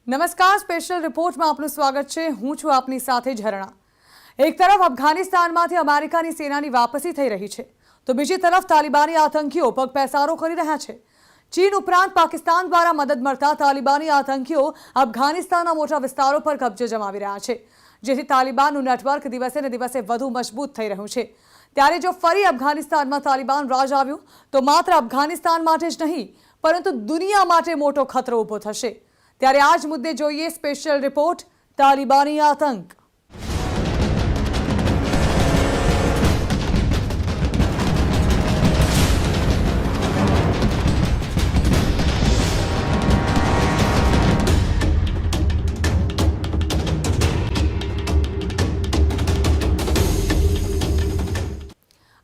નમસ્કાર, સ્પેશિયલ રિપોર્ટમાં આપનું સ્વાગત છે। હું છું આપની સાથે ઝરણા। એક તરફ અફઘાનિસ્તાનમાંથી અમેરિકાની સેનાની વાપસી થઈ રહી છે, તો બીજી તરફ તાલિબાની આતંકીઓ પગપેસારો કરી રહ્યા છે। ચીન ઉપરાંત પાકિસ્તાન દ્વારા મદદ મળતા તાલિબાની આતંકીઓ અફઘાનિસ્તાનના મોટા વિસ્તારો પર કબજો જમાવી રહ્યા છે, જેથી તાલિબાનનું નેટવર્ક દિવસે ને દિવસે વધુ મજબૂત થઈ રહ્યું છે। ત્યારે જો ફરી અફઘાનિસ્તાનમાં તાલિબાન રાજ આવ્યું તો માત્ર અફઘાનિસ્તાન માટે જ નહીં પરંતુ દુનિયા માટે મોટો ખતરો ઊભો થશે। ત્યારે આ જ મુદ્દે જોઈએ સ્પેશિયલ રિપોર્ટ તાલિબાની આતંક।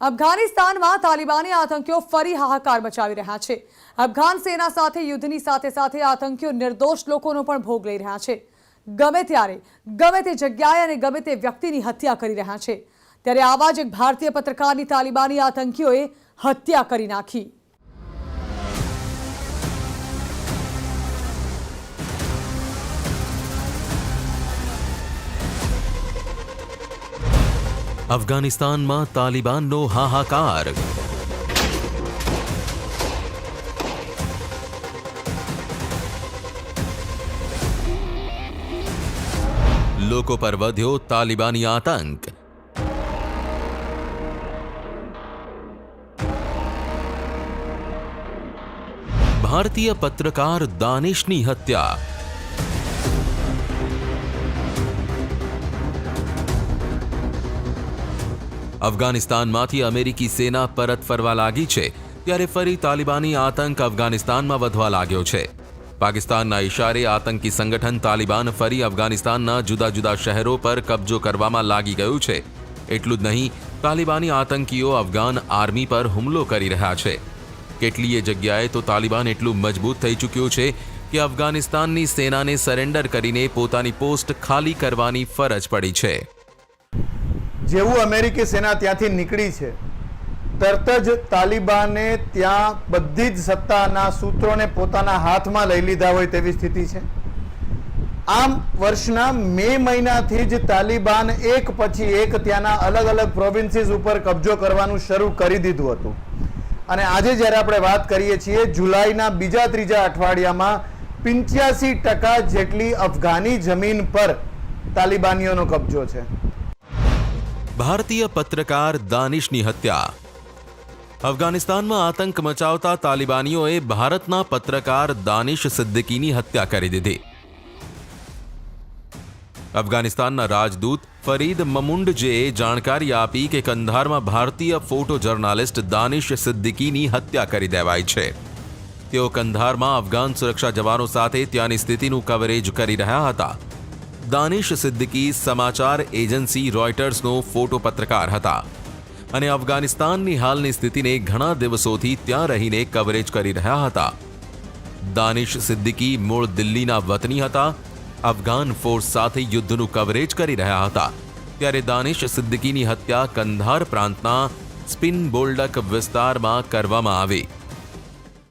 અફઘાનિસ્તાનમાં તાલિબાની આતંકીઓ ફરી હાહાકાર મચાવી રહ્યા છે। અફઘાન સેના સાથે યુદ્ધની સાથે સાથે આતંકીઓ નિર્દોષ લોકોનો પણ ભોગ લઈ રહ્યા છે। ગમે ત્યારે ગમે તે જગ્યાએ અને ગમે તે વ્યક્તિની હત્યા કરી રહ્યા છે। ત્યારે આવા જ એક ભારતીય પત્રકારની તાલિબાની આતંકીઓએ હત્યા કરી નાખી। અફઘાનિસ્તાનમાં તાલિબાનનો હાહાકાર। લોકો પર વધ્યો તાલિબાની આતંક। ભારતીય પત્રકાર દાનિશની હત્યા। અફઘાનિસ્તાનમાંથી અમેરિકી સેના પરત ફરવા લાગી છે, ત્યારે ફરી તાલિબાની આતંક અફઘાનિસ્તાનમાં વધવા લાગ્યો છે। પાકિસ્તાનના ઇશારે આતંકી સંગઠન તાલિબાન ફરી અફઘાનિસ્તાનના જુદા જુદા શહેરો પર કબજો કરવામાં લાગી ગયું છે। એટલું જ નહીં, તાલિબાની આતંકીઓ અફઘાન આર્મી પર હુમલો કરી રહ્યા છે। કેટલીય જગ્યાએ તો તાલિબાન એટલું મજબૂત થઈ ચૂક્યું છે કે અફઘાનિસ્તાનની સેનાને સરેન્ડર કરીને પોતાની પોસ્ટ ખાલી કરવાની ફરજ પડી છે। જેવું અમેરિકી સેના ત્યાંથી નીકળી છે, તરત જ તાલિબાને ત્યાં બધી જ સત્તાના સૂત્રોને પોતાના હાથમાં લઈ લીધા હોય તેવી સ્થિતિ છે। આમ વર્ષના મે મહિનાથી જ તાલિબાન એક પછી એક ત્યાંના અલગ અલગ પ્રોવિન્સીસ ઉપર કબજો કરવાનું શરૂ કરી દીધું હતું। અને આજે જ્યારે આપણે વાત કરીએ છીએ, જુલાઈના બીજા ત્રીજા અઠવાડિયામાં 85% જેટલી અફઘાની જમીન પર તાલિબાનીઓનો કબજો છે। ભારતીય પત્રકાર દાનિશની હત્યા। અફઘાનિસ્તાનમાં આતંક મચાવતા તાલિબાનીઓએ ભારતના પત્રકાર દાનિશ સિદ્દીકીની હત્યા કરી દીધી। અફઘાનિસ્તાનના રાજદૂત ફરીદ મમુંડજેએ જાણકારી આપી કે કંધારમાં ભારતીય ફોટો જર્નાલિસ્ટ દાનિશ સિદ્દીકીની હત્યા કરી દેવાઈ છે। તેઓ કંધારમાં અફઘાન સુરક્ષા જવાનો સાથે ત્યાંની સ્થિતિનું કવરેજ કરી રહ્યા હતા। દાનિશ સિદ્દીકી સમાચાર એજન્સી રોયટર્સનો ફોટો પત્રકાર હતા અને અફઘાનિસ્તાનની હાલની સ્થિતિને ઘણા દિવસોથી ત્યાં રહીને કવરેજ કરી રહ્યા હતા। દાનિશ સિદ્દીકી મૂળ દિલ્હીના વતની હતા, અફઘાન ફોર્સ સાથે યુદ્ધનું કવરેજ કરી રહ્યા હતા। ત્યારે દાનિશ સિદ્દીકીની હત્યા કંધાર પ્રાંતના સ્પિન બોલ્ડક વિસ્તારમાં કરવામાં આવી।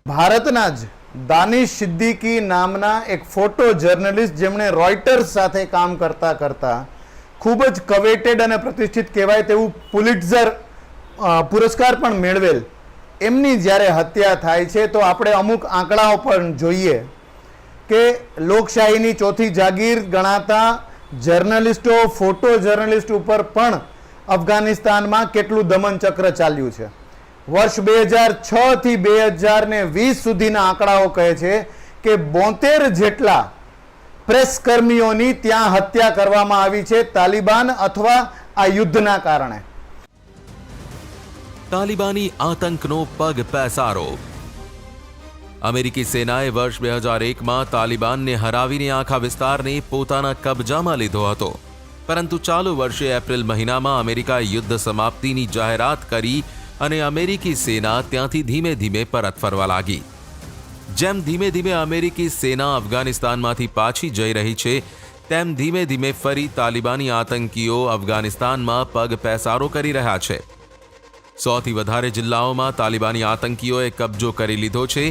ભારતના જ દાનિશ સિદ્દીકી નામના એક ફોટો જર્નલિસ્ટ, જેમણે રોયટર્સ સાથે કામ કરતા કરતા ખૂબ જ કવેટેડ અને પ્રતિષ્ઠિત કહેવાય તેવું પુલિટ્ઝર પુરસ્કાર પણ મેળવેલ, એમની જ્યારે હત્યા થાય છે તો આપણે અમુક આંકડાઓ પણ જોઈએ કે લોકશાહીની ચોથી જાગીર ગણાતા જર્નલિસ્ટો, ફોટો જર્નલિસ્ટ ઉપર પણ અફઘાનિસ્તાનમાં કેટલું દમનચક્ર ચાલ્યું છે। વર્ષ 2006 થી 2020 સુધીના આંકડાઓ કહે છે કે 72 જેટલા પ્રેસ કર્મીઓની ત્યાં હત્યા કરવામાં આવી છે તાલિબાન અથવા આ યુદ્ધના કારણે। તાલિબાની આતંકનો પગ પેસારો। અમેરિકી સેનાએ વર્ષ 2001માં તાલિબાનને હરાવીને આખા વિસ્તારને પોતાના કબજામાં લીધો હતો, પરંતુ ચાલુ વર્ષે એપ્રિલ મહિનામાં અમેરિકાએ યુદ્ધ સમાપ્તિની જાહેરાત કરી અને અમેરિકી સેના ત્યાંથી ધીમે ધીમે પરત ફરવા લાગી। જેમ ધીમે ધીમે અમેરિકી સેના અફઘાનિસ્તાનમાંથી પાછી જઈ રહી છે, તેમ ધીમે ધીમે ફરી તાલિબાની આતંકીઓ અફઘાનિસ્તાનમાં પગ પેસારો કરી રહ્યા છે। 100થી વધારે જિલ્લાઓમાં તાલિબાની આતંકીઓએ કબજો કરી લીધો છે।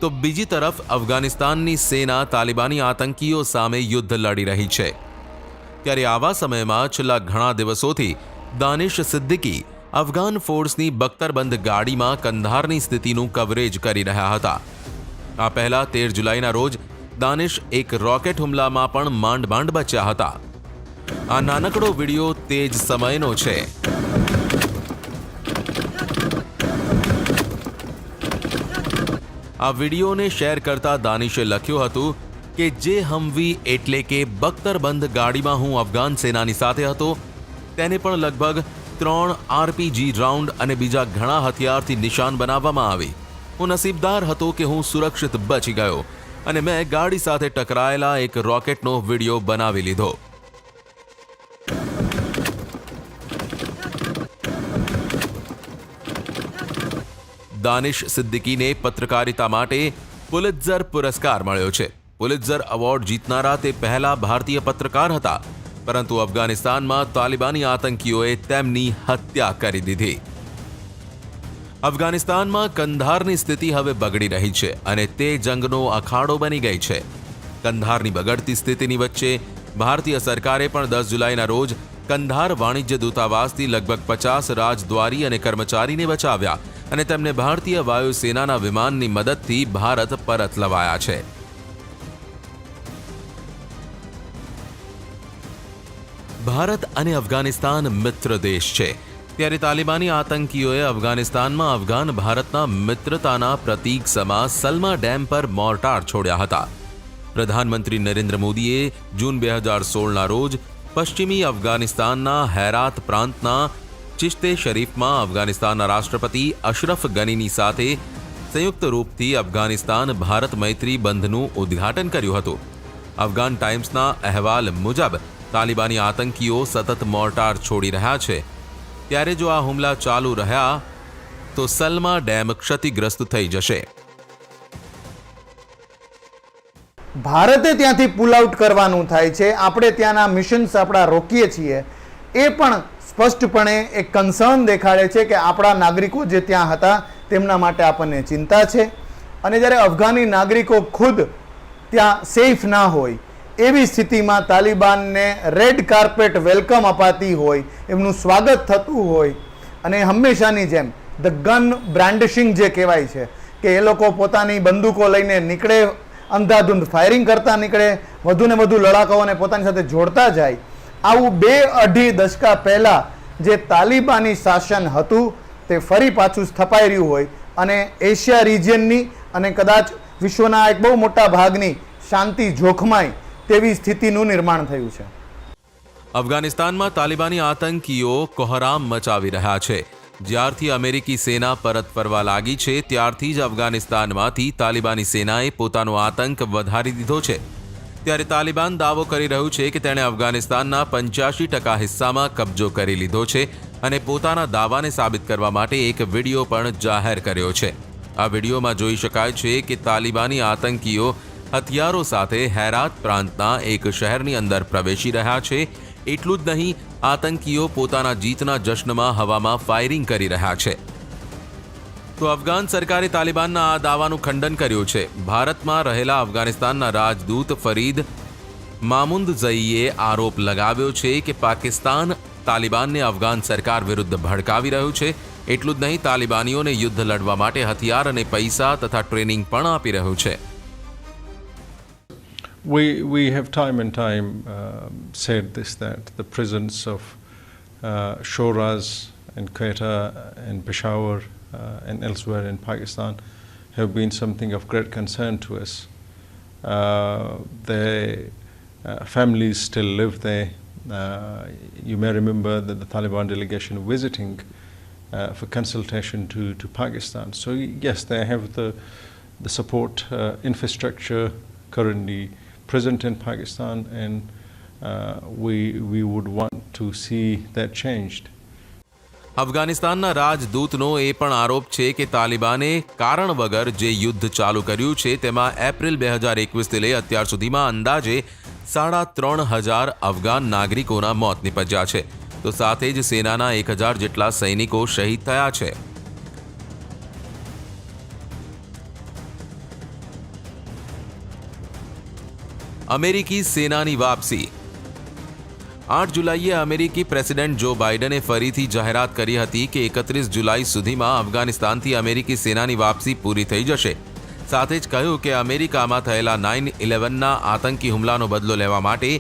તો બીજી તરફ અફઘાનિસ્તાનની સેના તાલિબાની આતંકીઓ સામે યુદ્ધ લડી રહી છે. ત્યારે આવા સમયમાં છેલ્લા ઘણા દિવસોથી દાનિશ સિદ્દીકી અફઘાન ફોર્સની બખ્તરબંધ ગાડીમાં કંધારની સ્થિતિનું કવરેજ કરી રહ્યા હતા. આ પહેલા 13 જુલાઈના રોજ દાનિશ એક રોકેટ હુમલામાં પણ માંડ બચ્યા હતા. આ નાનકડો વિડિયો તે જ સમયનો છે. આ વિડીયોને શેર કરતા દાનિશે લખ્યું હતું કે જે હમવી એટલે કે બખ્તરબંધ ગાડીમાં હું અફઘાન સેનાની સાથે હતો તેને પણ લગભગ 3 RPG રાઉન્ડ અને બીજા ઘણા હથિયારથી નિશાન બનાવવામાં આવી. હું નસીબદાર હતો કે હું સુરક્ષિત બચી ગયો અને મેં ગાડી સાથે ટકરાયેલા એક રોકેટનો વિડીયો બનાવી લીધો. દાનિશ સિદ્દીકીને પત્રકારિતા માટે પુલિત્ઝર પુરસ્કાર મળ્યો છે. પુલિત્ઝર એવોર્ડ જીતનારા તે પહેલા ભારતીય પત્રકાર હતા, પરંતુ અફઘાનિસ્તાનમાં તાલિબાની આતંકીઓએ તેમની હત્યા કરી દીધી. અફઘાનિસ્તાનમાં કંધારની સ્થિતિ હવે બગડી રહી છે અને તે જંગનો અખાડો બની ગઈ છે. કંધારની બગડતી સ્થિતિની વચ્ચે ભારતીય સરકારે પણ 10 જુલાઈના રોજ કંધાર વાણિજ્ય દૂતાવાસથી લગભગ 50 રાજદ્વારી અને કર્મચારીને બચાવ્યા અને તેમને ભારતીય વાયુસેનાના વિમાનની મદદથી ભારત પરત લવાયા છે. ભારત અને અફઘાનિસ્તાન મિત્ર દેશ છે, ત્યારે તાલિબાની આતંકીઓએ અફઘાનિસ્તાનમાં અફઘાન ભારતના મિત્રતાના પ્રતીક સમા સલમા ડેમ પર મોર્ટાર છોડ્યા હતા. પ્રધાનમંત્રી નરેન્દ્ર મોદીએ જૂન 2016ના રોજ પશ્ચિમી અફઘાનિસ્તાનના હેરાત પ્રાંતના ચિશ્તે શરીફમાં અફઘાનિસ્તાનના રાષ્ટ્રપતિ અશરફ ગનીની સાથે સંયુક્ત રૂપથી અફઘાનિસ્તાન ભારત મૈત્રી બંધનું ઉદ્ઘાટન કર્યું હતું. અફઘાન ટાઈમ્સના અહેવાલ મુજબ તાલિબાની આતંકીઓ સતત મોર્ટાર છોડી રહ્યા છે, ત્યારે જો આ હુમલા ચાલુ રહ્યા તો સલમા ડેમ ક્ષતિગ્રસ્ત થઈ જશે. ભારતે ત્યાંથી પુલ આઉટ કરવાનું થાય છે, આપણે ત્યાંના મિશન્સ આપણા રોકીએ છીએ, એ પણ સ્પષ્ટપણે એક કન્સર્ન દેખાડે છે કે આપણા નાગરિકો જે ત્યાં હતા તેમના માટે આપણને ચિંતા છે. અને જ્યારે અફઘાની નાગરિકો ખુદ ત્યાં સેફ ના હોય એવી સ્થિતિમાં તાલિબાનને રેડ કાર્પેટ વેલકમ અપાતી હોય, એમનું સ્વાગત થતું હોય, અને હંમેશાની જેમ ધ ગન બ્રાન્ડિશિંગ જે કહેવાય છે કે એ લોકો પોતાની બંદૂકો લઈને નીકળે, અંધાધૂંધ ફાયરિંગ કરતા નીકળે, વધુને વધુ લડાકાઓને પોતાની સાથે જોડતા જાય. આવું 2-2.5 દશકા પહેલાં જે તાલિબાની શાસન હતું તે ફરી પાછું સ્થપાઈ રહ્યું હોય અને એશિયા રિજિયનની અને કદાચ વિશ્વના એક બહુ મોટા ભાગની શાંતિ જોખમાય તેવી સ્થિતિનું નિર્માણ થયું છે. અફઘાનિસ્તાનમાં તાલિબાની આતંકીઓ કોહરામ મચાવી રહ્યા છે. જ્યારથી અમેરિકી સેના પરત ફરવા લાગી છે ત્યારથી જ અફઘાનિસ્તાનમાંથી તાલિબાની સેનાએ પોતાનો આતંક વધારી દીધો છે. ત્યારે તાલિબાન દાવો કરી રહ્યું છે કે તેણે અફઘાનિસ્તાનના 85% હિસ્સામાં કબજો કરી લીધો છે અને પોતાના દાવાને સાબિત કરવા માટે એક વિડીયો પણ જાહેર કર્યો છે. આ વિડીયોમાં જોઈ શકાય છે કે તાલિબાની આતંકીઓ હથિયારો સાથે હેરાત પ્રાંતના એક શહેરની અંદર પ્રવેશી રહ્યા છે. એટલું જ નહીં, આતંકીઓ પોતાના જીતના જશ્નમાં હવામાં ફાયરિંગ કરી રહ્યા છે. તો અફઘાન સરકારે તાલિબાનના આ દાવાનું ખંડન કર્યું છે. ભારતમાં રહેલા અફઘાનિસ્તાનના રાજદૂત ફરીદ મામુંદઝઈએ આરોપ લગાવ્યો છે કે પાકિસ્તાન તાલિબાનને અફઘાન સરકાર વિરુદ્ધ ભડકાવી રહ્યું છે. એટલું જ નહીં, તાલિબાનીઓને યુદ્ધ લડવા માટે હથિયાર અને પૈસા તથા ટ્રેનિંગ પણ આપી રહ્યું છે. We have time and time said this, that the presence of Shoras in Quetta and Peshawar and elsewhere in Pakistan have been something of great concern to us. Their families still live there. You may remember that the Taliban delegation visiting for consultation to Pakistan. So yes, they have the support infrastructure currently present in Pakistan, and we would want to see that changed. અફઘાનિસ્તાનના રાજદૂતનો એ પણ આરોપ છે કે તાલિબાને કારણ વગર જે યુદ્ધ ચાલુ કર્યું છે તેમાં એપ્રિલ 2021થી લઈ અત્યાર સુધીમાં અંદાજે 3,500 અફઘાન નાગરિકોના મોત નિપજ્યા છે, તો સાથે જ સેનાના 1,000 જેટલા સૈનિકો શહીદ થયા છે. અમેરિકી સેનાની વાપસી 8 જુલાઈએ અમેરિકી પ્રેસિડેન્ટ જો બાઇડને ફરીથી જાહેરાત કરી હતી કે 31 જુલાઈ સુધીમાં અફઘાનિસ્તાનથી અમેરિકી સેનાની વાપસી પૂરી થઈ જશે. સાથે જ કહ્યું કે અમેરિકામાં થયેલા 9/11ના આતંકી હુમલાનો બદલો લેવા માટે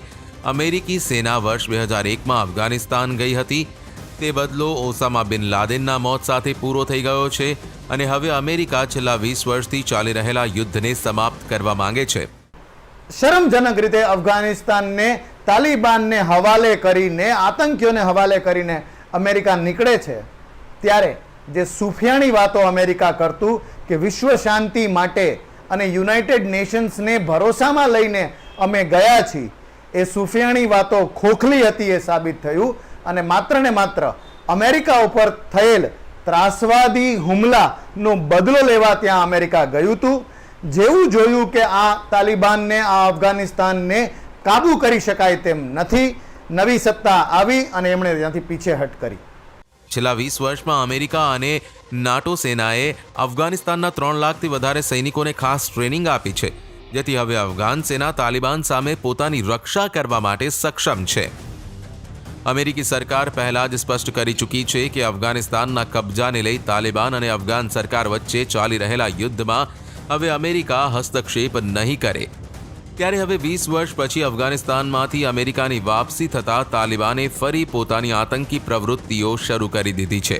અમેરિકી સેના વર્ષ 2001માં અફઘાનિસ્તાન ગઈ હતી. તે બદલો ઓસામા બિન લાદેનના મોત સાથે પૂરો થઈ ગયો છે અને હવે અમેરિકા છેલ્લા 20 વર્ષથી ચાલી રહેલા યુદ્ધને સમાપ્ત કરવા માંગે છે. શરમજનક રીતે અફઘાનિસ્તાનને તાલિબાનને હવાલે કરીને, આતંકીઓને હવાલે કરીને અમેરિકા નીકળે છે, ત્યારે જે સુફિયાણી વાતો અમેરિકા કરતું કે વિશ્વ શાંતિ માટે અને યુનાઇટેડ નેશન્સને ભરોસામાં લઈને અમે ગયા છીએ, એ સુફિયાણી વાતો ખોખલી હતી એ સાબિત થયું. અને માત્ર ને માત્ર અમેરિકા ઉપર થયેલ ત્રાસવાદી હુમલાનો બદલો લેવા ત્યાં અમેરિકા ગયું હતું. જેવું જોયું કે આ તાલિબાનને, આ અફઘાનિસ્તાનને કાબુ કરી શકાય તેમ નથી, નવી સત્તા આવી અને એમણે ત્યાંથી પીછેહટ કરી. છેલ્લા 20 વર્ષમાં અમેરિકા અને નાટો સેનાએ અફઘાનિસ્તાનના 3 લાખથી વધારે સૈનિકોને ખાસ ટ્રેનિંગ આપી છે, જેથી હવે અફઘાન સેના તાલિબાન સામે પોતાની રક્ષા કરવા માટે સક્ષમ છે. અમેરિકી સરકાર પહેલા જ સ્પષ્ટ કરી ચૂકી છે કે અફઘાનિસ્તાનના કબજાને લઈ તાલિબાન અને અફઘાન સરકાર વચ્ચે ચાલી રહેલા યુદ્ધમાં હવે અમેરિકા હસ્તક્ષેપ નહીં કરે. ત્યારે હવે 20 વર્ષ પછી અફઘાનિસ્તાનમાંથી અમેરિકાની વાપસી થતાં તાલિબાને ફરી પોતાની આતંકી પ્રવૃત્તિઓ શરૂ કરી દીધી છે.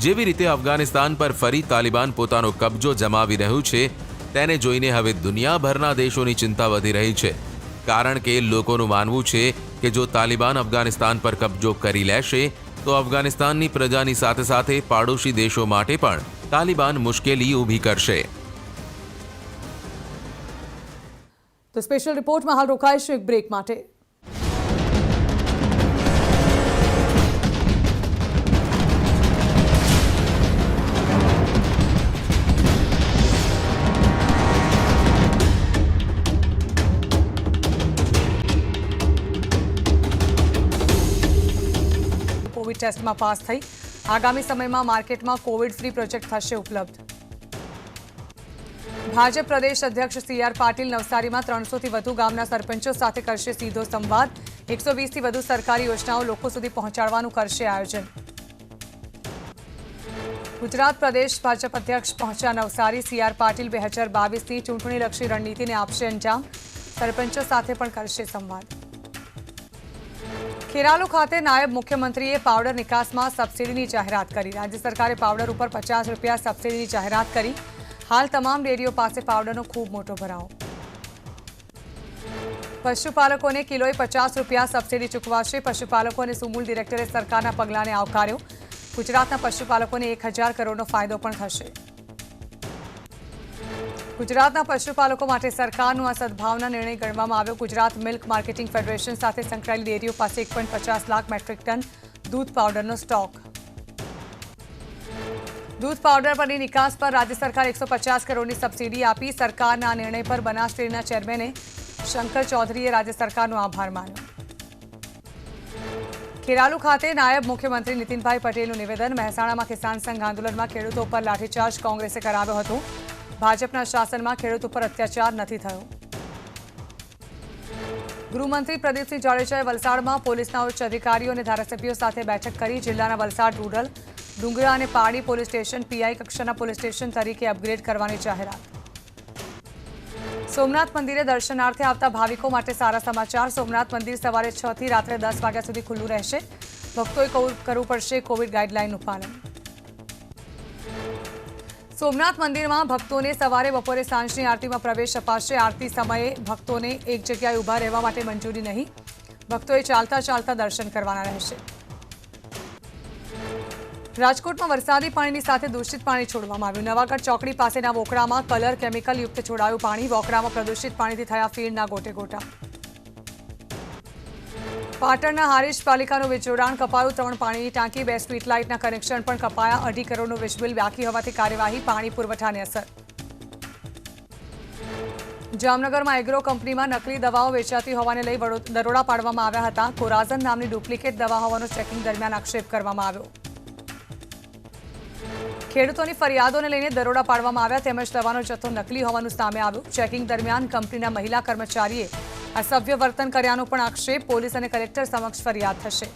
જેવી રીતે અફઘાનિસ્તાન પર ફરી તાલિબાન પોતાનો કબજો જમાવી રહ્યું છે, તેને જોઈને હવે દુનિયાભરના દેશોની ચિંતા વધી રહી છે. કારણ કે લોકોનું માનવું છે કે જો તાલિબાન અફઘાનિસ્તાન પર કબજો કરી લેશે તો અફઘાનિસ્તાનની પ્રજાની સાથે સાથે પાડોશી દેશો માટે પણ તાલિબાન મુશ્કેલી ઊભી કરશે. તો સ્પેશિયલ રિપોર્ટમાં હાલ રોકાઈશું એક બ્રેક માટે. કોવિડ ટેસ્ટમાં પાસ થઈ આગામી સમયમાં માર્કેટમાં કોવિડ ફ્રી પ્રોજેક્ટ થશે ઉપલબ્ધ. ભાજપ પ્રદેશ અધ્યક્ષ CR પાટીલ નવસારીમાં 300થી વધુ ગામના સરપંચો સાથે કરશે સીધો સંવાદ. 120થી વધુ સરકારી યોજનાઓ લોકો સુધી પહોંચાડવાનું કરશે આયોજન. ગુજરાત પ્રદેશ ભાજપ અધ્યક્ષ પહોંચ્યા નવસારી. CR પાટીલ 2022ની ચૂંટણીલક્ષી રણનીતિને આપશે અંજામ. સરપંચો સાથે પણ કરશે સંવાદ. ખેરાલુ ખાતે નાયબ મુખ્યમંત્રીએ પાવડર નિકાસમાં સબસિડીની જાહેરાત કરી. રાજ્ય સરકારે પાવડર ઉપર ₹50 સબસિડીની જાહેરાત કરી. હાલ તમામ ડેરીઓ પાસે પાવડરનો ખૂબ મોટો ભરાવો. પશુપાલકોને કિલોએ ₹50 સબસિડી ચૂકવાશે. પશુપાલકો અને સુમૂલ ડિરેક્ટરે સરકારના પગલાંને આવકાર્યો. ગુજરાતના પશુપાલકોને 1000 કરોડનો ફાયદો પણ થશે. ગુજરાતના પશુપાલકો માટે સરકારનો આ સદભાવના નિર્ણય ગણવામાં આવ્યો. ગુજરાત મિલ્ક માર્કેટિંગ ફેડરેશન સાથે સંકળાયેલી ડેરીઓ પાસે 1.50 લાખ મેટ્રિક ટન દૂધ પાવડરનો સ્ટોક. દૂધ પાવડર પરની નિકાસ પર રાજ્ય સરકારે 150 કરોડની સબસિડી આપી. સરકારના આ નિર્ણય પર બનાસ ડેરીના ચેરમેને શંકર ચૌધરીએ રાજ્ય સરકારનો આભાર માન્યો. ખેરાલુ ખાતે નાયબ મુખ્યમંત્રી નીતિનભાઈ પટેલનું નિવેદન. મહેસાણામાં કિસાન સંઘ આંદોલનમાં ખેડૂતો પર લાઠીચાર્જ કોંગ્રેસે કરાવ્યો હતો. ભાજપના શાસનમાં ખેડૂત ઉપર અત્યાચાર નથી થયો. ગૃહમંત્રી પ્રદીપસિંહ જાડેજાએ વલસાડમાં પોલીસના ઉચ્ચ અધિકારીઓ અને ધારાસભ્યો સાથે બેઠક કરી. જિલ્લાના વલસાડ રૂરલ, ડુંગરા અને પાડી પોલીસ સ્ટેશન PI કક્ષાના પોલીસ સ્ટેશન તરીકે અપગ્રેડ કરવાની જાહેરાત. સોમનાથ મંદિરે દર્શનાર્થે આવતા ભાવિકો માટે સારા સમાચાર. સોમનાથ મંદિર સવારે 6 થી રાત્રે 10 વાગ્યા સુધી ખુલ્લું રહેશે. ભક્તોએ કરવું પડશે કોવિડ ગાઈડલાઈનનું પાલન. સોમનાથ મંદિરમાં ભક્તોને સવારે, બપોરે, સાંજની આરતીમાં પ્રવેશ અપાશે. આરતી સમયે ભક્તોને એક જગ્યાએ ઊભા રહેવા માટે મંજૂરી નહીં. ભક્તોએ ચાલતા ચાલતા દર્શન કરવાના રહેશે. રાજકોટમાં વરસાદી પાણીની સાથે દૂષિત પાણી છોડવામાં આવ્યું. નવાગઢ ચોકડી પાસેના વોકડામાં કલર કેમિકલ યુક્ત છોડાયું પાણી. વોકડામાં પ્રદૂષિત પાણીથી થયા ફીણના ગોટે ગોટા. પાટણના હારીજ પાલિકાનું વીજ જોડાણ કપાયું. 3 પાણીની ટાંકી, 2 સ્ટ્રીટ લાઇટના કનેક્શન પણ કપાયા. 2.5 કરોડનું વીજ બિલ બાકી હોવાથી કાર્યવાહી. પાણી પુરવઠાને અસર. જામનગરમાં એગ્રો કંપનીમાં નકલી દવાઓ વેચાતી હોવાને લઈ દરોડા પાડવામાં આવ્યા હતા. કોરાઝન નામની ડુપ્લિકેટ દવા હોવાનો ચેકિંગ દરમિયાન આક્ષેપ કરવામાં આવ્યો. ખેડૂતોની ફરિયાદોને લઈને દરોડા પાડવામાં આવ્યા તેમજ દવાનો જથ્થો નકલી હોવાનું સામે આવ્યું. ચેકિંગ દરમિયાન કંપનીના મહિલા કર્મચારીએ અસભ્ય વર્તન કર્યાનો પણ આક્ષેપ. પોલીસ અને કલેક્ટર સમક્ષ ફરિયાદ થશે.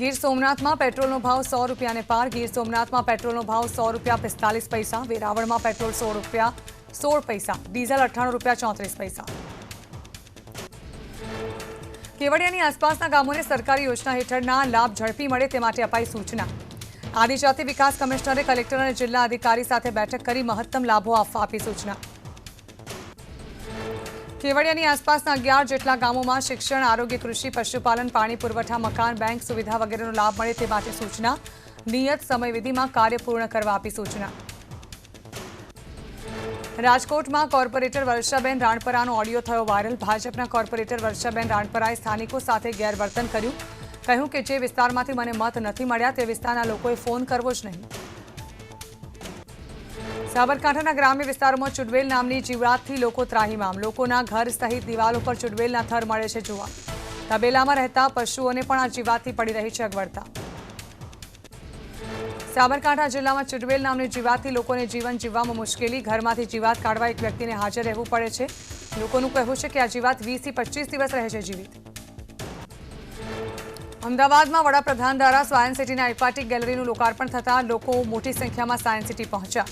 ગીર સોમનાથમાં પેટ્રોલનો ભાવ 100 રૂપિયાને પાર. ગીર સોમનાથમાં પેટ્રોલનો ભાવ 100 રૂપિયા 45 પૈસા. વેરાવળમાં પેટ્રોલ 100 રૂપિયા 16 પૈસા. ડીઝલ 98 રૂપિયા 34 પૈસા. કેવડિયાની આસપાસના ગામોને સરકારી યોજના હેઠળના લાભ ઝડપી મળે તે માટે અપાઈ સૂચના. આદિજાતિ વિકાસ કમિશનરે કલેક્ટર અને જિલ્લા અધિકારી સાથે બેઠક કરી મહત્તમ લાભો આપી સૂચના. કેવડિયાની આસપાસના 11 જેટલા ગામોમાં શિક્ષણ, આરોગ્ય, કૃષિ, પશુપાલન, પાણી પુરવઠા, મકાન, બેંક સુવિધા વગેરેનો લાભ મળે તે માટે સૂચના. નિયત સમયવિધિમાં કાર્ય પૂર્ણ કરવા આપી સૂચના. રાજકોટમાં કોર્પોરેટર વર્ષાબેન રાણપરાનો ઓડિયો થયો વાયરલ. ભાજપના કોર્પોરેટર વર્ષાબેન રાણપરાએ સ્થાનિકો સાથે ગેરવર્તન કર્યું. કહ્યું કે જે વિસ્તારમાંથી મને મત નથી મળ્યા તે વિસ્તારના લોકોએ ફોન કરવો જ નહીં. સાબરકાંઠાના ગ્રામ્ય વિસ્તારોમાં ચુડવેલ નામની જીવાતથી લોકો ત્રાહિમામ. લોકોના ઘર સહિત દિવાલો પર ચુડવેલના થર મળે છે જોવા. તબેલામાં રહેતા પશુઓને પણ આ જીવાતથી પડી રહી છે અગવડતા. સાબરકાંઠા જિલ્લામાં ચુડવેલ નામની જીવાતથી લોકોને જીવન જીવવામાં મુશ્કેલી. ઘરમાંથી જીવાત કાઢવા એક વ્યક્તિને હાજર રહેવું પડે છે. લોકોનું કહેવું છે કે આ જીવાત 20 થી 25 દિવસ રહે છે જીવિત. અમદાવાદમાં વડાપ્રધાન દ્વારા સાયન્સ સિટીના એક્વાટિક ગેલેરીનું લોકાર્પણ થતાં લોકો મોટી સંખ્યામાં સાયન્સ સિટી પહોંચ્યા.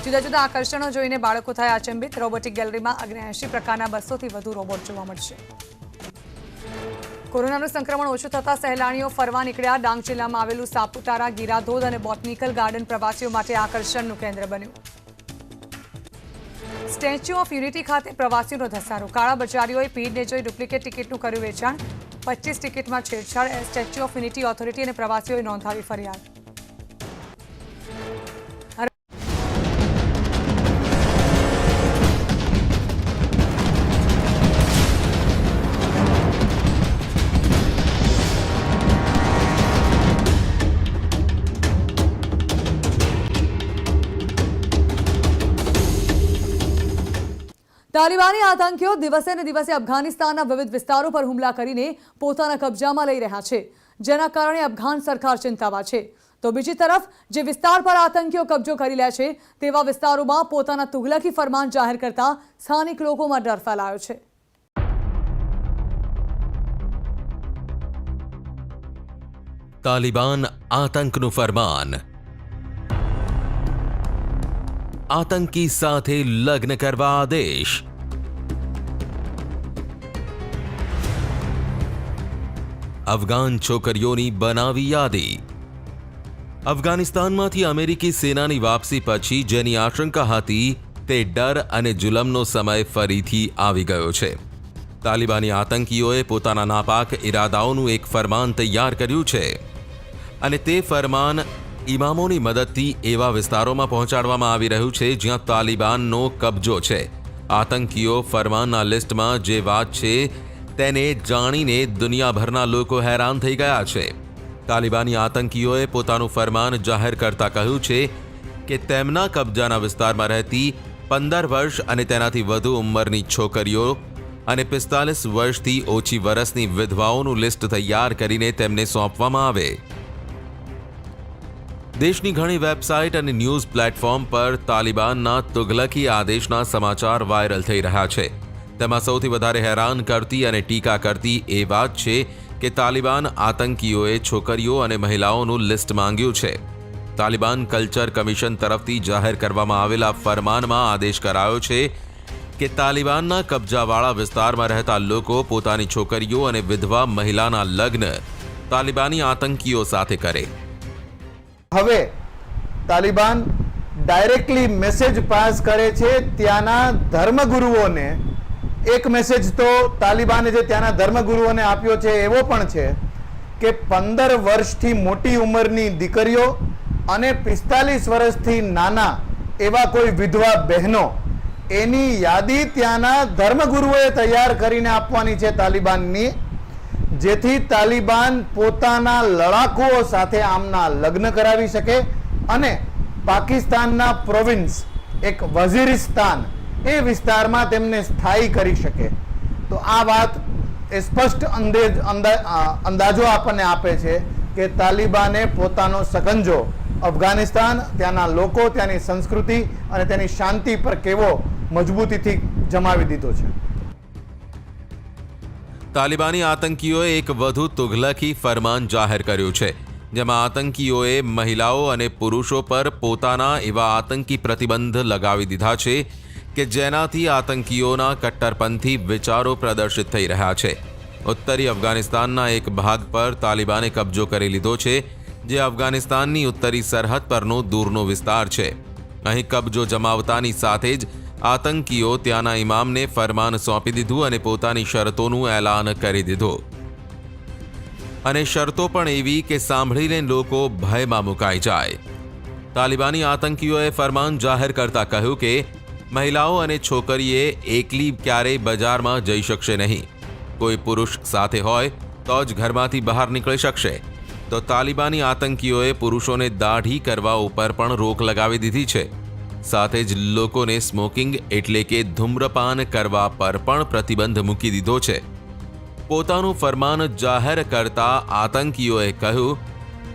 જુદા જુદા આકર્ષણો જોઈને બાળકો થયા અચંબિત. રોબોટિક ગેલેરીમાં 79 પ્રકારના 200થી વધુ રોબોટ જોવા મળશે. કોરોનાનું સંક્રમણ ઓછું થતાં સહેલાણીઓ ફરવા નીકળ્યા. ડાંગ જિલ્લામાં આવેલું સાપુતારા, ગીરાધોધ અને બોટનિકલ ગાર્ડન પ્રવાસીઓ માટે આકર્ષણનું કેન્દ્ર બન્યું. સ્ટેચ્યુ ઓફ યુનિટી ખાતે પ્રવાસીઓનો ધસારો. કાળા બજારીઓએ ભીડને જોઈ ડુપ્લિકેટ ટિકિટનું કર્યું વેચાણ. 25 ટિકિટમાં છેડછાડ. સ્ટેચ્યુ ઓફ યુનિટી ઓથોરિટી અને પ્રવાસીઓએ નોંધાવી ફરિયાદ. તાલિબાની આતંકીઓ દિવસે ને દિવસે અફઘાનિસ્તાનના વિવિધ વિસ્તારો પર હુમલા કરીને પોતાના કબજામાં લઈ રહ્યા છે, જેના કારણે અફઘાન સરકાર ચિંતામાં છે. તો બીજી તરફ જે વિસ્તાર પર આતંકીઓ કબજો કરી લે છે તેવા વિસ્તારોમાં પોતાના તુગલકી ફરમાન જાહેર કરતા સ્થાનિક લોકોમાં ડર ફેલાયો છે. તાલિબાન આતંકનું ફરમાન. આતંકી સાથે લગ્ન કરવા આદેશ. અફઘાન છોકરીઓની બનાવી યાદી. અફઘાનિસ્તાનમાંથી અમેરિકી સેનાની વાપસી પછી જેની આશંકા હતી તે ડર અને જુલમનો સમય ફરીથી આવી ગયો છે. તાલિબાની આતંકીઓએ પોતાના નાપાક ઇરાદાઓનું એક ફરમાન તૈયાર કર્યું છે અને તે ફરમાન ઇમામોની મદદથી એવા વિસ્તારોમાં પહોંચાડવામાં આવી રહ્યું છે જ્યાં તાલિબાનનો કબજો છે. આતંકીઓ ફરમાનના લિસ્ટમાં જે વાત છે તેને જાણીને દુનિયાભરના લોકો હેરાન થઈ ગયા છે. તાલિબાની આતંકીઓએ પોતાનું ફરમાન જાહેર કરતા કહ્યું છે કે તેમના કબજાના વિસ્તારમાં રહેતી 15 વર્ષ અને તેનાથી વધુ ઉંમરની છોકરીઓ અને 45 વર્ષથી ઓછી વરસની વિધવાઓનું લિસ્ટ તૈયાર કરીને તેમને સોંપવામાં આવે. દેશની ઘણી વેબસાઇટ અને ન્યૂઝ પ્લેટફોર્મ પર તાલિબાનના તુગલકી આદેશના સમાચાર વાયરલ થઈ રહ્યા છે. તેમાં સૌથી વધારે હેરાન કરતી અને ટીકા કરતી એ વાત છે કે તાલિબાન આતંકીઓએ છોકરીઓ અને મહિલાઓનું લિસ્ટ માંગ્યું છે. તાલિબાન કલ્ચર કમિશન તરફથી જાહેર કરવામાં આવેલા ફરમાનમાં આદેશ કરાયો છે કે તાલિબાનના કબજાવાળા વિસ્તારમાં રહેતા લોકો પોતાની છોકરીઓ અને વિધવા મહિલાના લગ્ન તાલિબાની આતંકીઓ સાથે કરે. હવે તાલિબાન ડાયરેક્ટલી મેસેજ પાસ કરે છે ત્યાંના ધર્મગુરુઓને. એક મેસેજ તો તાલિબાને જે ત્યાંના ધર્મગુરુઓને આપ્યો છે એવો પણ છે કે 15 વર્ષથી મોટી ઉંમરની દીકરીઓ અને 45 વર્ષથી નાના એવા કોઈ વિધવા બહેનો એની યાદી ત્યાંના ધર્મગુરુઓએ તૈયાર કરીને આપવાની છે તાલિબાનની, જેથી તાલિબાન પોતાના લડાકુઓ સાથે આમના લગ્ન કરાવી શકે અને પાકિસ્તાનના પ્રોવિન્સ એક વઝીરિસ્તાન એ વિસ્તારમાં તેમને સ્થાયી કરી શકે. તો આ વાત એ સ્પષ્ટ અંદાજો આપણને આપે છે કે તાલિબાને પોતાનો સકંજો અફઘાનિસ્તાન, ત્યાંના લોકો, ત્યાંની સંસ્કૃતિ અને તેની શાંતિ પર કેવો મજબૂતીથી જમાવી દીધો છે. તાલિબાની આતંકીઓએ એક વધુ તુગલકી ફરમાન જાહેર કર્યું છે, જેમાં આતંકીઓએ મહિલાઓ અને પુરુષો પર પોતાના એવા આતંકી પ્રતિબંધ લગાવી દીધા છે કે જેનાથી આતંકીઓના કટ્ટરપંથી વિચારો પ્રદર્શિત થઈ રહ્યા છે. ઉત્તરી અફઘાનિસ્તાનના એક ભાગ પર તાલિબાને કબજો કરી લીધો છે, જે અફઘાનિસ્તાનની ઉત્તરી સરહદ પરનો દૂરનો વિસ્તાર છે. અહીં કબજો જમાવતાની સાથે જ આતંકીઓ ત્યાંના ઇમામને ફરમાન સોંપી દીધું અને પોતાની શરતોનું એલાન કરી દીધું. અને શરતો પણ એવી કે સાંભળીને લોકો ભયમાં મુકાઈ જાય. તાલિબાની આતંકીઓએ ફરમાન જાહેર કરતા કહ્યું કે મહિલાઓ અને છોકરીએ એકલી ક્યારેય બજારમાં જઈ શકશે નહીં. કોઈ પુરુષ સાથે હોય તો જ ઘરમાંથી બહાર નીકળી શકશે. તો તાલિબાની આતંકીઓએ પુરુષોને દાઢી કરવા ઉપર પણ રોક લગાવી દીધી છે. સાથે જ લોકોને સ્મોકિંગ એટલે કે ધૂમ્રપાન કરવા પર પણ પ્રતિબંધ મૂકી દીધો છે. પોતાનું ફરમાન જાહેર કરતા આતંકીઓએ કહ્યું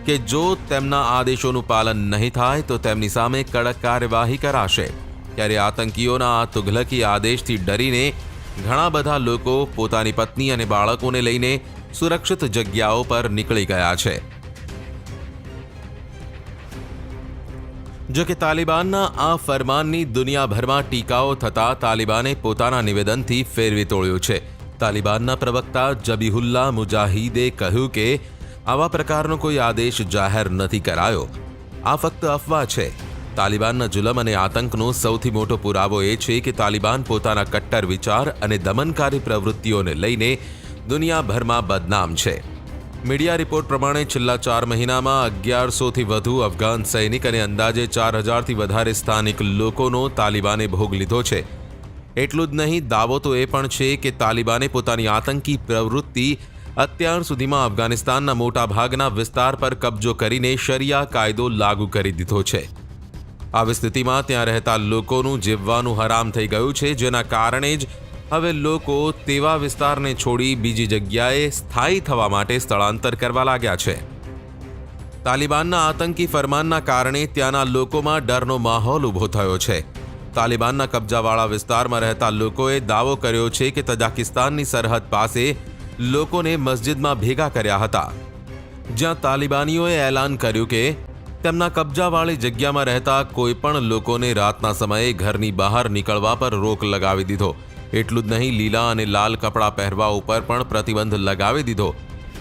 કે જો તેમના આદેશોનું પાલન નહીં થાય તો તેમની સામે કડક કાર્યવાહી કરાશે. ત્યારે આતંકીઓના આ તુગલકી આદેશથી ડરીને ઘણા બધા લોકો પોતાની પત્ની અને બાળકોને લઈને સુરક્ષિત જગ્યાઓ પર નીકળી ગયા છે. જો કે તાલિબાનના આ ફરમાનની દુનિયાભરમાં ટીકાઓ થતાં તાલિબાને પોતાના નિવેદનથી ફેરવી તોડ્યું છે. તાલિબાનના પ્રવક્તા જબીહુલ્લા મુજાહિદે કહ્યું કે આવા પ્રકારનો કોઈ આદેશ જાહેર નથી કરાયો. આ ફક્ત અફવા છે. તાલિબાનના જુલમ અને આતંકનો સૌથી મોટો પુરાવો એ છે કે તાલિબાન પોતાના કટ્ટર વિચાર અને દમનકારી પ્રવૃત્તિઓને લઈને દુનિયાભરમાં બદનામ છે. મીડિયા રિપોર્ટ પ્રમાણે છેલ્લા 4 મહિનામાં 1100થી વધુ અફઘાન સૈનિક અને અંદાજે 4000થી વધારે સ્થાનિક લોકોનો તાલિબાને ભોગ લીધો છે. એટલું જ નહીં, દાવો તો એ પણ છે કે તાલિબાને પોતાની આતંકી પ્રવૃત્તિ અત્યાર સુધીમાં અફઘાનિસ્તાનના મોટા ભાગના વિસ્તાર પર કબજો કરીને શરિયા કાયદો લાગુ કરી દીધો છે. આવી સ્થિતિમાં ત્યાં રહેતા લોકોનું જીવવાનું હરામ થઈ ગયું છે, જેના કારણે જ હવે લોકો તેવા વિસ્તારને છોડી બીજી જગ્યાએ સ્થાયી થવા માટે સ્થળાંતર કરવા લાગ્યા છે. તાલિબાનના આતંકી ફરમાનના કારણે ત્યાંના લોકોમાં ડરનો માહોલ ઊભો થયો છે. તાલિબાનના કબજાવાળા વિસ્તારમાં રહેતા લોકોએ દાવો કર્યો છે કે તજાકિસ્તાનની સરહદ પાસે લોકોને મસ્જિદમાં ભેગા કર્યા હતા, જ્યાં તાલિબાનીઓએ એલાન કર્યું કે તેમના કબજાવાળી જગ્યામાં રહેતા કોઈપણ લોકોને રાતના સમયે ઘરની બહાર નીકળવા પર રોક લગાવી દીધો. એટલું જ નહીં, લીલા અને લાલ કપડાં પહેરવા ઉપર પણ પ્રતિબંધ લગાવી દીધો,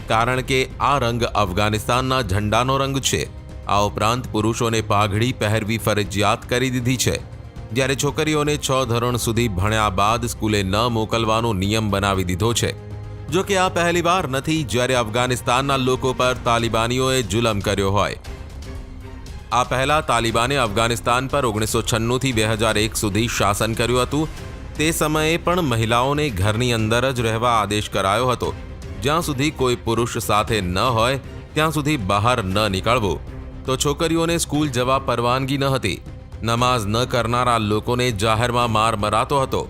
કારણ કે આ રંગ અફઘાનિસ્તાનના ઝંડાનો રંગ છે. આ ઉપરાંત પુરુષોને પાઘડી પહેરવી ફરજિયાત કરી દીધી છે, જ્યારે છોકરીઓને 6 ધોરણ સુધી ભણ્યા બાદ સ્કૂલે ન મોકલવાનો નિયમ બનાવી દીધો છે. જો કે આ પહેલીવાર નથી જ્યારે અફઘાનિસ્તાનના લોકો પર તાલિબાનીઓએ જુલમ કર્યો હોય. આ પહેલા તાલિબાને અફઘાનિસ્તાન પર 1996થી 2001 સુધી શાસન કર્યું હતું. તે સમયે પણ મહિલાઓને ઘરની અંદર જ રહેવા આદેશ કરાયો હતો. જ્યાં સુધી કોઈ પુરુષ સાથે ન હોય ત્યાં સુધી બહાર ન નીકળવું. તો છોકરીઓને સ્કૂલ જવા પરવાનગી ન હતી. નમાઝ ન કરનારા લોકોને જાહેરમાં માર મરાતો હતો.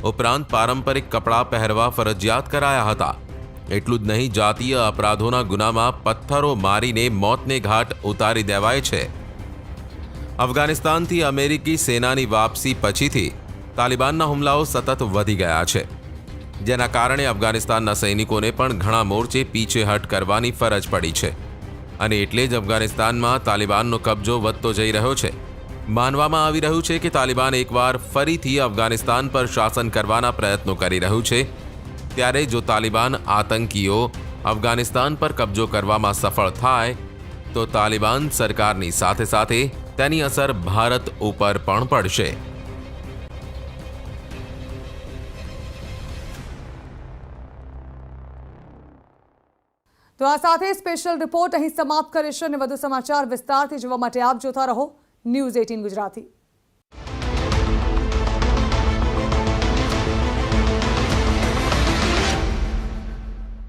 ઉપરાંત પારંપરિક કપડાં પહેરવા ફરજિયાત કરાયા હતા. એટલું જ નહીં, જાતીય અપરાધોના ગુનામાં પથ્થરો મારીને મોતને ઘાટ ઉતારી દેવાય છે. અફઘાનિસ્તાનથી અમેરિકી સેનાની વાપસી પછીથી તાલિબાનના હુમલાઓ સતત વધી ગયા છે, જેના કારણે અફઘાનિસ્તાનના સૈનિકોને પણ ઘણા મોરચે પીછેહટ કરવાની ફરજ પડી છે. અને એટલે જ અફઘાનિસ્તાનમાં તાલિબાનનો કબજો વધતો જઈ રહ્યો છે. માનવામાં આવી રહ્યું છે કે તાલિબાન એકવાર ફરીથી અફઘાનિસ્તાન પર શાસન કરવાના પ્રયત્નો કરી રહ્યું છે. ત્યારે જો તાલિબાન આતંકીઓ અફઘાનિસ્તાન પર કબજો કરવામાં સફળ થાય તો તાલિબાન સરકારની સાથે સાથે તેની અસર ભારત ઉપર પણ પડશે. તો આ સાથે સ્પેશિયલ રિપોર્ટ અહીં સમાપ્ત કરીશું અને વધુ સમાચાર વિસ્તારથી જોવા માટે આપ જોતા રહો ન્યૂઝ 18 ગુજરાતી.